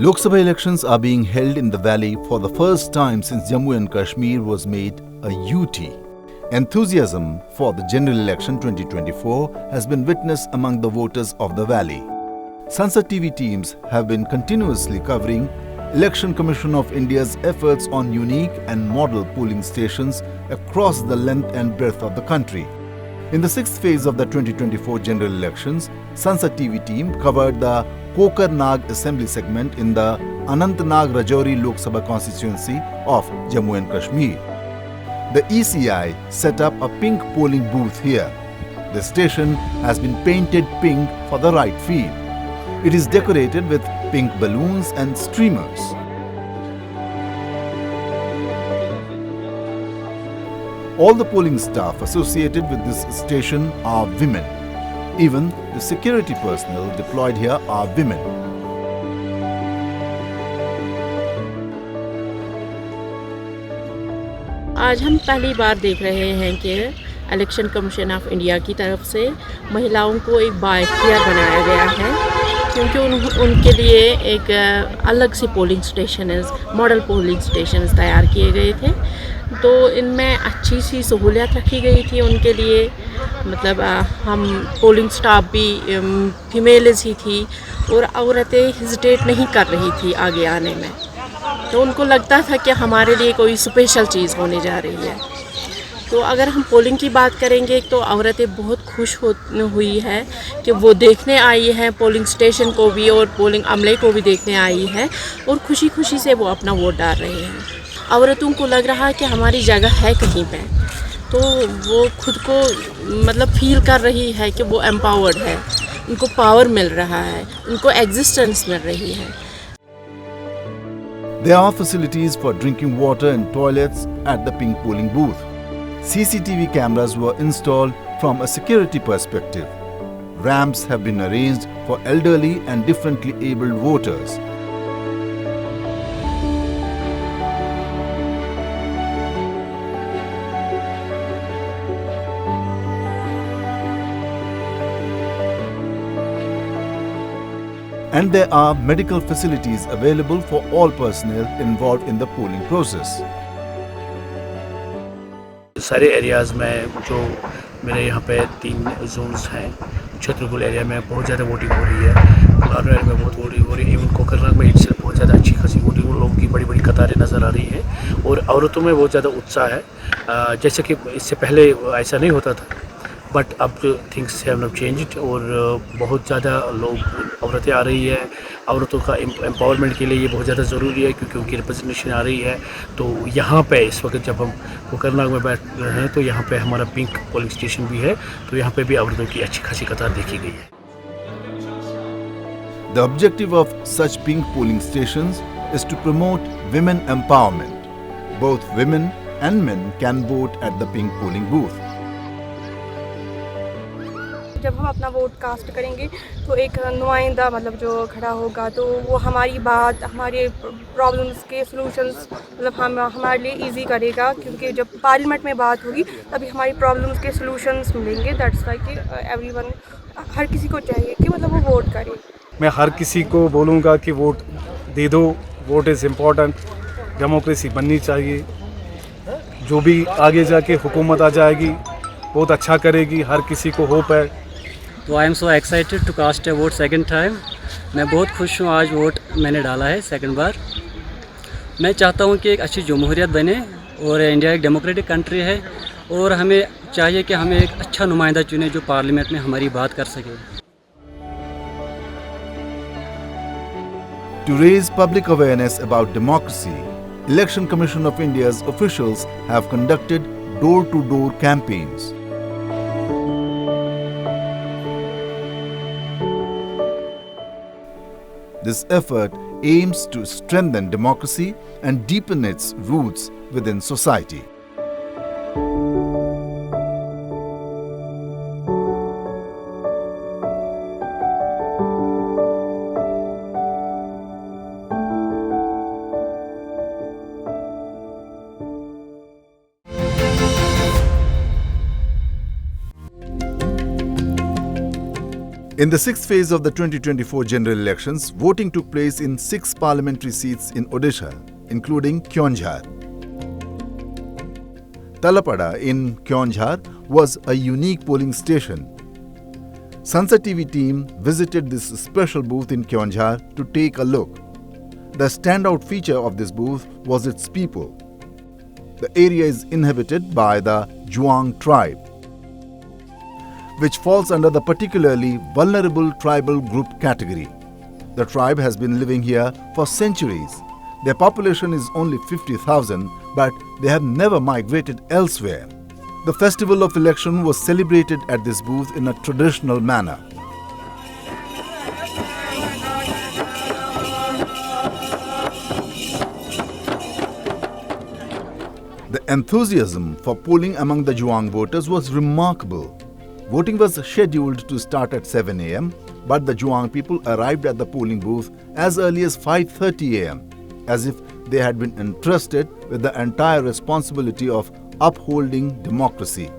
Lok Sabha elections are being held in the valley for the first time since Jammu and Kashmir was made a UT. Enthusiasm for the general election 2024 has been witnessed among the voters of the valley. Sansad TV teams have been continuously covering Election Commission of India's efforts on unique and model polling stations across the length and breadth of the country. In the sixth phase of the 2024 general elections, Sansad TV team covered the Kokarnag assembly segment in the Anantnag Rajouri Lok Sabha constituency of Jammu and Kashmir. The ECI set up a pink polling booth here. The station has been painted pink for the right field. It is decorated with pink balloons and streamers. All the polling staff associated with this station are women. Even the security personnel deployed here are women. आज हम पहली बार देख रहे हैं कि election commission of India की तरफ से महिलाओं को एक बाइख्तियार बनाया गया है, क्योंकि उनके लिए एक अलग से polling station model polling station तैयार किए गए थे। तो इनमें अच्छी सी सहूलियत रखी गई थी उनके लिए। मतलब हम पोलिंग स्टाफ भी फीमेल्स ही थी और औरतें हेजिटेट नहीं कर रही थी आगे आने में। तो उनको लगता था कि हमारे लिए कोई स्पेशल चीज़ होने जा रही है। तो अगर हम पोलिंग की बात करेंगे तो औरतें बहुत खुश हुई है कि वो देखने आई हैं पोलिंग स्टेशन को भी और पोलिंग अमले को भी देखने आई है और खुशी खुशी से वो अपना वोट डाल रहे हैं। औरतों को लग रहा है कि हमारी जगह है कहीं पे, तो वो खुद को मतलब फील कर रही है कि वो एम्पावर्ड है, उनको पावर मिल रहा है, उनको एग्जिस्टेंस मिल रही है। There are facilities for drinking water and toilets at the pink polling booth. CCTV cameras were installed from a security perspective. Ramps have been arranged for elderly and differently abled voters. And there are medical facilities available for all personnel involved in the polling process. सारे areas में जो मेरे यहाँ पे 3 Jones हैं, छत्रकुल area में बहुत ज़्यादा वोटिंग हो रही है, लालू एरिया में बहुत वोटिंग हो रही है, इवन कोकरनाग में इससे बहुत ज़्यादा अच्छी खासी वोटिंग, लोगों की बड़ी बड़ी कतारें नज़र आ रही है और औरतों में बहुत ज़्यादा उत्साह है। जैसे कि इससे पहले ऐसा नहीं होता था, बट अब थिंग्स हैव नाउ चेंज्ड और बहुत ज़्यादा लोग औरतें आ रही है। औरतों का एम्पावरमेंट के लिए ये बहुत ज़्यादा ज़रूरी है, क्योंकि उनकी रिप्रेजेंटेशन आ रही है। तो यहाँ पे इस वक्त जब हम कोकरनाग में बैठ रहे हैं तो यहाँ पे हमारा पिंक पोलिंग स्टेशन भी है, तो यहाँ पे भी औरतों की अच्छी खासी कतार देखी गई है। The objective of such pink polling stations is to promote women empowerment. Both women and men can vote at the pink polling booth. जब हम अपना वोट कास्ट करेंगे तो एक नुमाइंदा मतलब जो खड़ा होगा, तो वो हमारी बात, हमारे प्रॉब्लम्स के सॉल्यूशंस मतलब हमारे लिए इजी करेगा, क्योंकि जब पार्लियामेंट में बात होगी तभी हमारी प्रॉब्लम्स के सॉल्यूशंस मिलेंगे। दैट्स वाई कि एवरीवन, हर किसी को चाहिए कि मतलब वो वोट करे। मैं हर किसी को बोलूँगा कि वोट दे दो, वोट इज़ इम्पॉर्टेंट, डेमोक्रेसी बननी चाहिए। जो भी आगे जाके हुकूमत आ जाएगी बहुत अच्छा करेगी, हर किसी को होप है। तो I am so excited to cast a vote second time. मैं बहुत खुश हूँ, आज वोट मैंने डाला है सेकंड बार। मैं चाहता हूँ कि एक अच्छी जमहूरियत बने और इंडिया एक डेमोक्रेटिक कंट्री है और हमें चाहिए कि हमें एक अच्छा नुमाइंदा चुने जो पार्लियामेंट में हमारी बात कर सके। To raise public awareness about democracy, Election Commission of India's officials have conducted door-to-door campaigns. This effort aims to strengthen democracy and deepen its roots within society. In the sixth phase of the 2024 general elections, voting took place in 6 parliamentary seats in Odisha, including Keonjhar. Talapada in Keonjhar was a unique polling station. Sansad TV team visited this special booth in Keonjhar to take a look. The standout feature of this booth was its people. The area is inhabited by the Juang tribe, which falls under the particularly vulnerable tribal group category. The tribe has been living here for centuries. Their population is only 50,000, but they have never migrated elsewhere. The festival of election was celebrated at this booth in a traditional manner. The enthusiasm for polling among the Juang voters was remarkable. Voting was scheduled to start at 7 a.m., but the Juang people arrived at the polling booth as early as 5:30 a.m., as if they had been entrusted with the entire responsibility of upholding democracy.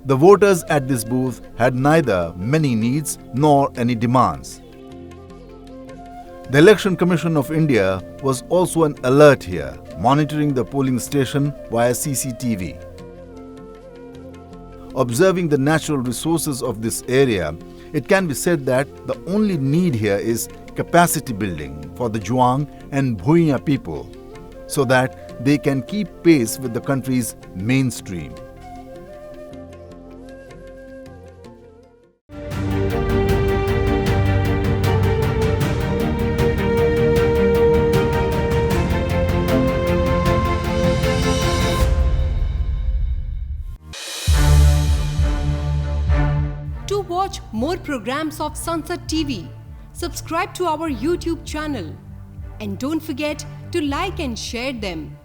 The voters at this booth had neither many needs nor any demands. The Election Commission of India was also an alert here, monitoring the polling station via CCTV. Observing the natural resources of this area, it can be said that the only need here is capacity building for the Juang and Bhuiya people, so that they can keep pace with the country's mainstream. To watch more programs of Sansad TV, subscribe to our YouTube channel and don't forget to like and share them.